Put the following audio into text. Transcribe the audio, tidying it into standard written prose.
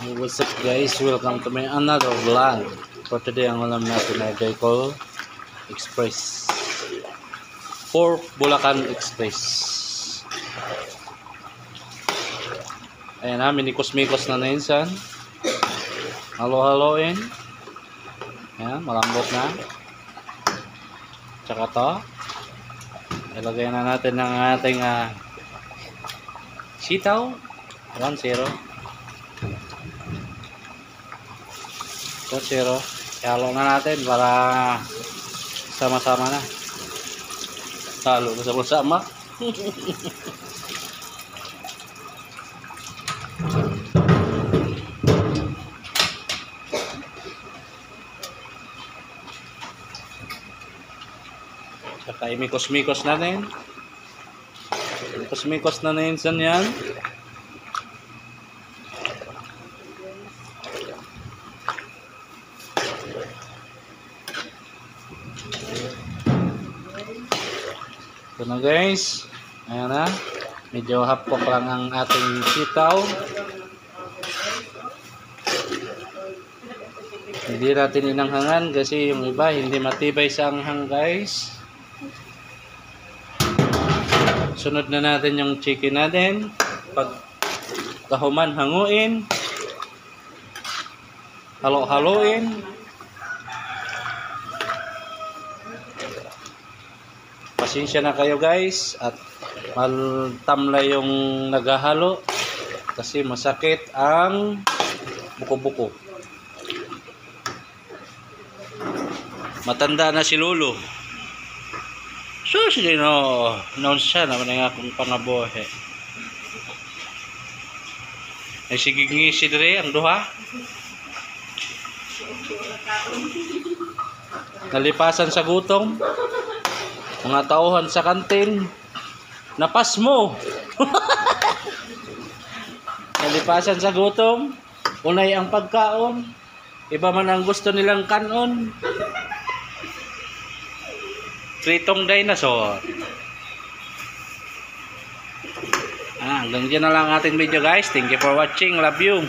What's up guys, welcome to my another vlog. For today ang ulam natin ay Daikol Express for Bulacan Express. Ayan na, minikos-mikos na insan. Halo-haloin. Ayan, malambot na. Tsaka to, ilagay na natin ng ating sitaw 1-0. Zero. Halo na natin para sama-sama na. Halo na sama-sama. Saka imikos-mikos natin. Imikos-mikos na natin yan. Ito na guys, ayan na, medyo hapok lang ang ating sitaw. Hindi natin inanghangan kasi yung iba hindi matibay sa anghang guys. Sunod na natin yung chicken natin. Pag kahuman, hanguin, halo-haloin. Pasensya na kayo guys at maltamlay yung naghahalo kasi masakit ang buko-buko. Matanda na si Lolo. So sino noon siya naman nga akong pangabuhe. Ay sige ngisi dire ang duha. Nalipasan sa gutom. Mga tauhan sa kantin, napas mo. Nalipasan sa gutom, unay ang pagkaon, iba man ang gusto nilang kanon. Pritong dinosaur. Hanggang dyan na lang ating video guys. Thank you for watching. Love you.